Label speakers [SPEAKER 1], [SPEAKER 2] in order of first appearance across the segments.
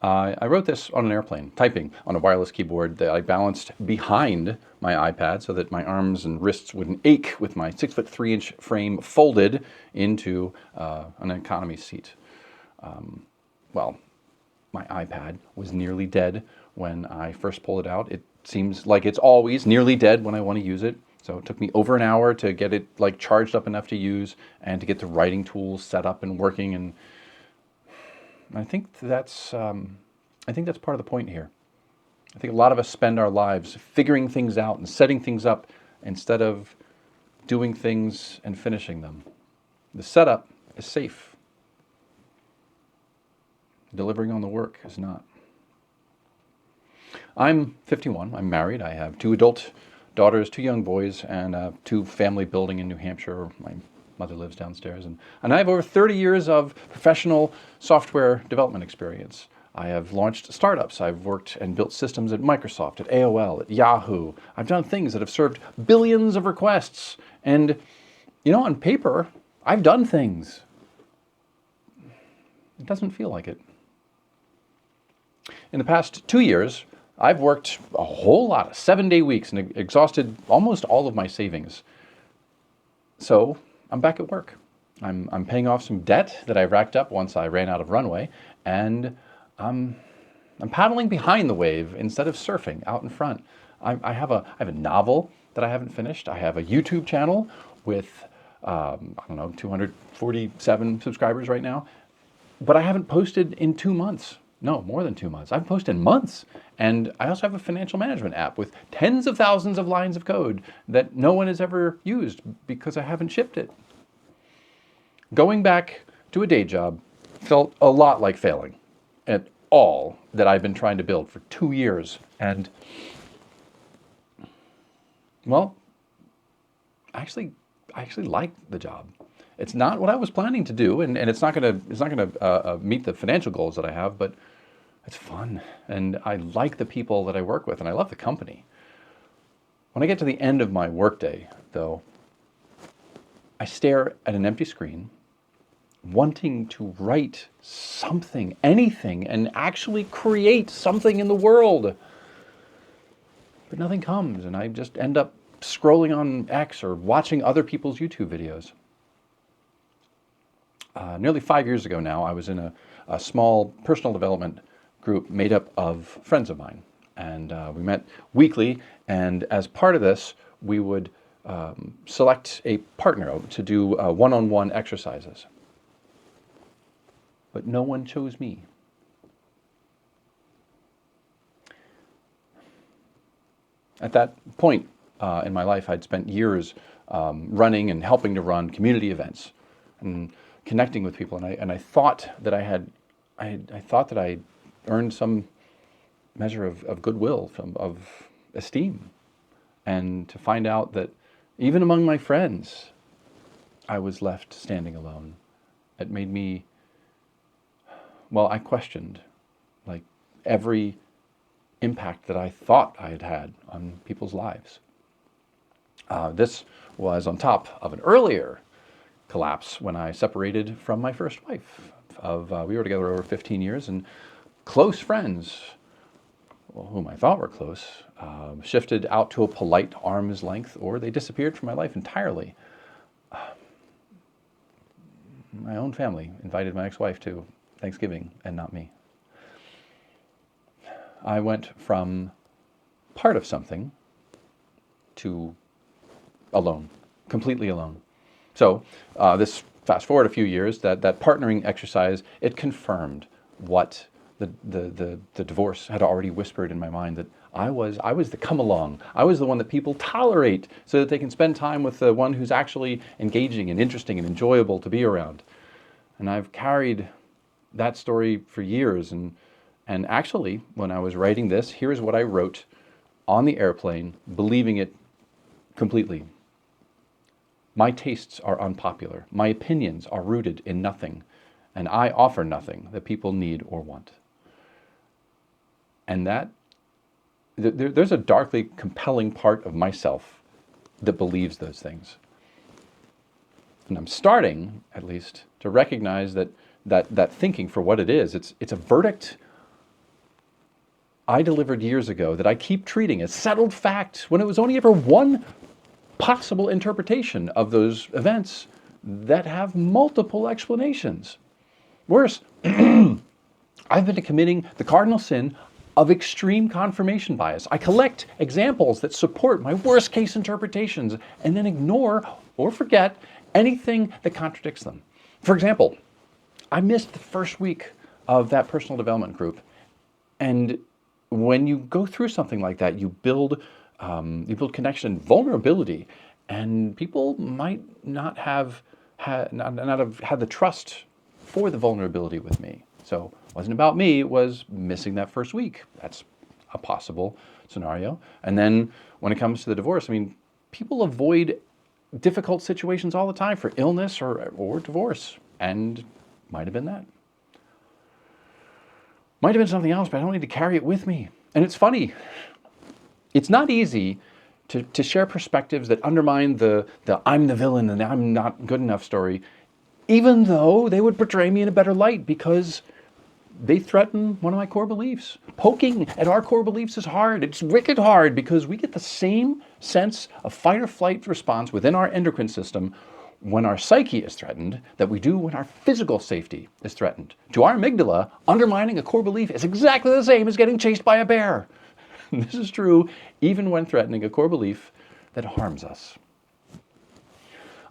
[SPEAKER 1] I wrote this on an airplane, typing on a wireless keyboard that I balanced behind my iPad so that my arms and wrists wouldn't ache with my 6'3" frame folded into an economy seat. Well, my iPad was nearly dead when I first pulled it out. It seems like it's always nearly dead when I want to use it. So it took me over an hour to get it like charged up enough to use and to get the writing tools set up and working. And I think that's part of the point here. I think a lot of us spend our lives figuring things out and setting things up instead of doing things and finishing them. The setup is safe. Delivering on the work is not. I'm 51. I'm married. I have 2 adult daughters, 2 young boys, and a 2-family building in New Hampshire. My mother lives downstairs. And I have over 30 years of professional software development experience. I have launched startups. I've worked and built systems at Microsoft, at AOL, at Yahoo. I've done things that have served billions of requests. And, on paper, I've done things. It doesn't feel like it. In the past 2 years, I've worked a whole lot of 7-day weeks and exhausted almost all of my savings. So I'm back at work. I'm paying off some debt that I racked up once I ran out of runway, and I'm paddling behind the wave instead of surfing out in front. I have a novel that I haven't finished. I have a YouTube channel with 247 subscribers right now, but I haven't posted in 2 months. No, more than 2 months. I've posted in months. And I also have a financial management app with tens of thousands of lines of code that no one has ever used because I haven't shipped it. Going back to a day job felt a lot like failing at all that I've been trying to build for 2 years. And, well, I actually like the job. It's not what I was planning to do, and it's not gonna meet the financial goals that I have, but it's fun, and I like the people that I work with, and I love the company. When I get to the end of my workday, though, I stare at an empty screen, wanting to write something, anything, and actually create something in the world. But nothing comes, and I just end up scrolling on X or watching other people's YouTube videos. Nearly 5 years ago now, I was in a small personal development group made up of friends of mine. And we met weekly, and as part of this, we would select a partner to do one-on-one exercises. But no one chose me. At that point in my life, I'd spent years running and helping to run community events and connecting with people, and I thought that I earned some measure of goodwill, of esteem, and to find out that even among my friends, I was left standing alone. It made me, I questioned like every impact that I thought I had had on people's lives. This was on top of an earlier collapse when I separated from my first wife. We were together over 15 years, and close friends, whom I thought were close, shifted out to a polite arm's length, or they disappeared from my life entirely. My own family invited my ex-wife to Thanksgiving, and not me. I went from part of something to alone, completely alone. So this fast forward a few years, that partnering exercise, it confirmed what the divorce had already whispered in my mind, that I was the come along. I was the one that people tolerate so that they can spend time with the one who's actually engaging and interesting and enjoyable to be around. And I've carried that story for years. And actually, when I was writing this, here's what I wrote on the airplane, believing it completely. My tastes are unpopular. My opinions are rooted in nothing, and I offer nothing that people need or want. And there's a darkly compelling part of myself that believes those things. And I'm starting, at least, to recognize that thinking for what it is. It's a verdict I delivered years ago that I keep treating as settled fact when it was only ever one possible interpretation of those events that have multiple explanations. Worse, I've been committing the cardinal sin of extreme confirmation bias. I collect examples that support my worst case interpretations and then ignore or forget anything that contradicts them. For example, I missed the first week of that personal development group. And when you go through something like that, you build connection, vulnerability, and people might not have had the trust for the vulnerability with me. So it wasn't about me, it was missing that first week. That's a possible scenario. And then when it comes to the divorce, I mean, people avoid difficult situations all the time for illness or divorce, and might have been that. Might have been something else, but I don't need to carry it with me. And it's funny. It's not easy to share perspectives that undermine the I'm the villain and I'm not good enough story, even though they would portray me in a better light because they threaten one of my core beliefs. Poking at our core beliefs is hard. It's wicked hard because we get the same sense of fight or flight response within our endocrine system when our psyche is threatened that we do when our physical safety is threatened. To our amygdala, undermining a core belief is exactly the same as getting chased by a bear. This is true even when threatening a core belief that harms us.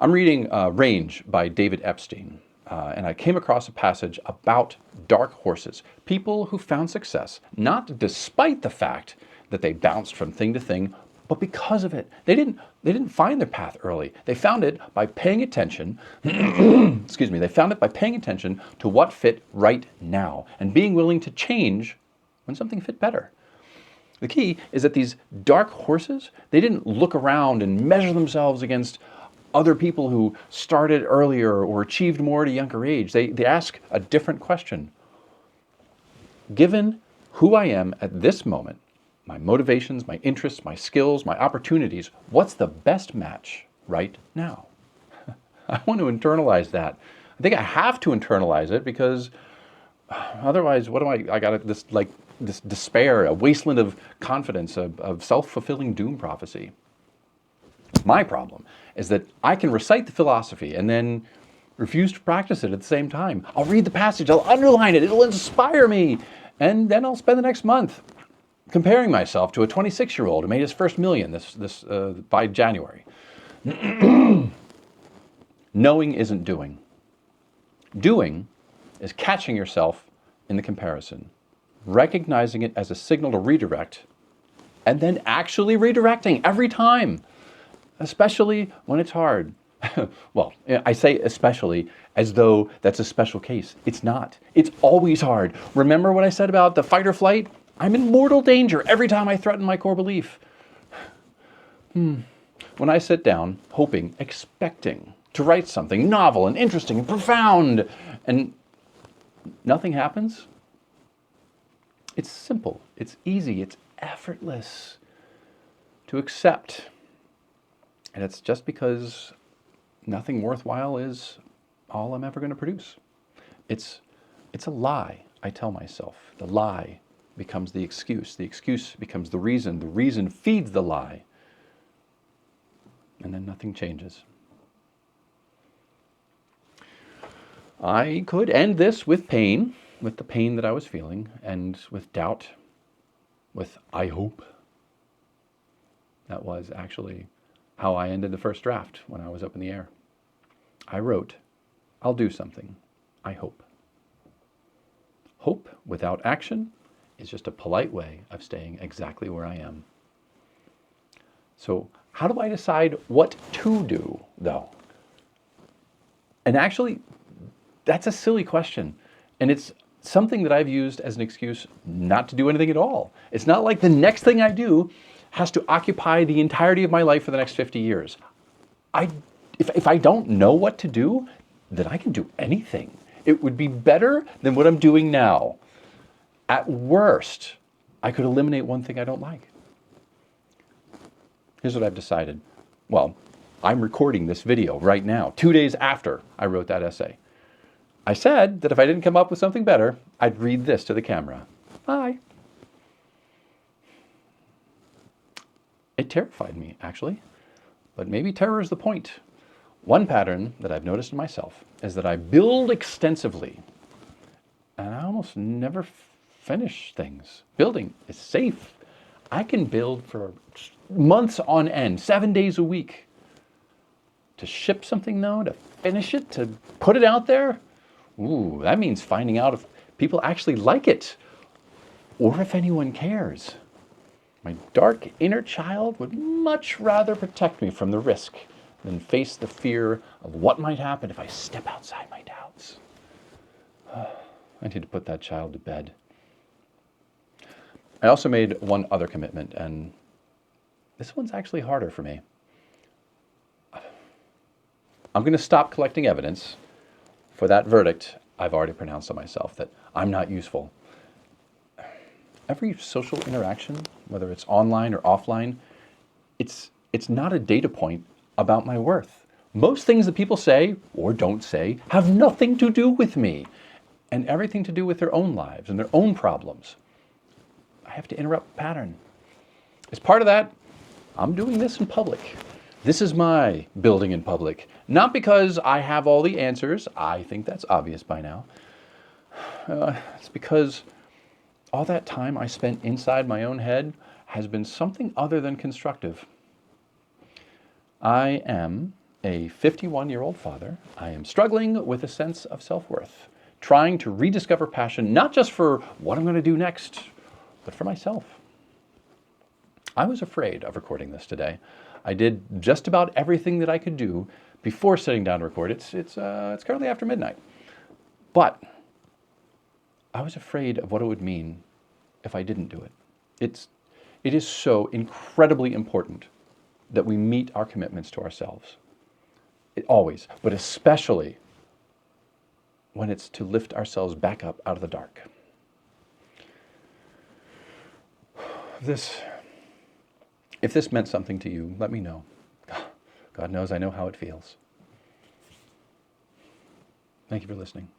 [SPEAKER 1] I'm reading Range by David Epstein, and I came across a passage about dark horses, people who found success, not despite the fact that they bounced from thing to thing, but because of it. They didn't find their path early. They found it by paying attention, excuse me, they found it by paying attention to what fit right now and being willing to change when something fit better. The key is that these dark horses, they didn't look around and measure themselves against other people who started earlier or achieved more at a younger age. They ask a different question. Given who I am at this moment, my motivations, my interests, my skills, my opportunities, what's the best match right now? I want to internalize that. I think I have to internalize it because otherwise, what am I got this despair, a wasteland of confidence, of self-fulfilling doom prophecy. My problem is that I can recite the philosophy and then refuse to practice it at the same time. I'll read the passage, I'll underline it, it'll inspire me, and then I'll spend the next month comparing myself to a 26-year-old who made his first million by January. Knowing isn't doing. Doing is catching yourself in the comparison, recognizing it as a signal to redirect, and then actually redirecting every time, especially when it's hard. Well, I say especially as though that's a special case. It's not. It's always hard. Remember what I said about the fight or flight? I'm in mortal danger every time I threaten my core belief. When I sit down, hoping, expecting to write something novel and interesting and profound, and nothing happens, it's simple, it's easy, it's effortless to accept. And it's just because nothing worthwhile is all I'm ever going to produce. It's a lie, I tell myself. The lie becomes the excuse becomes the reason feeds the lie, and then nothing changes. I could end this with pain, with the pain that I was feeling, and with doubt, with I hope. That was actually how I ended the first draft when I was up in the air. I wrote, I'll do something, I hope. Hope without action is just a polite way of staying exactly where I am. So how do I decide what to do, though? And actually, that's a silly question. And it's something that I've used as an excuse not to do anything at all. It's not like the next thing I do has to occupy the entirety of my life for the next 50 years. If I don't know what to do, then I can do anything. It would be better than what I'm doing now. At worst, I could eliminate one thing I don't like. Here's what I've decided. Well, I'm recording this video right now, 2 days after I wrote that essay. I said that if I didn't come up with something better, I'd read this to the camera. Bye. It terrified me, actually. But maybe terror is the point. One pattern that I've noticed in myself is that I build extensively, and I almost never finish things. Building is safe. I can build for months on end, 7 days a week. To ship something, though, to finish it, to put it out there, ooh, that means finding out if people actually like it or if anyone cares. My dark inner child would much rather protect me from the risk than face the fear of what might happen if I step outside my doubts. I need to put that child to bed. I also made one other commitment, and this one's actually harder for me. I'm going to stop collecting evidence for that verdict I've already pronounced on myself, that I'm not useful. Every social interaction, whether it's online or offline, it's not a data point about my worth. Most things that people say or don't say have nothing to do with me and everything to do with their own lives and their own problems. I have to interrupt the pattern. As part of that, I'm doing this in public. This is my building in public. Not because I have all the answers. I think that's obvious by now. It's because all that time I spent inside my own head has been something other than constructive. I am a 51-year-old father. I am struggling with a sense of self-worth, trying to rediscover passion, not just for what I'm going to do next, but for myself. I was afraid of recording this today. I did just about everything that I could do before sitting down to record. It's currently after midnight. But I was afraid of what it would mean if I didn't do it. It is so incredibly important that we meet our commitments to ourselves. Always, but especially when it's to lift ourselves back up out of the dark. If this meant something to you, let me know. God knows I know how it feels. Thank you for listening.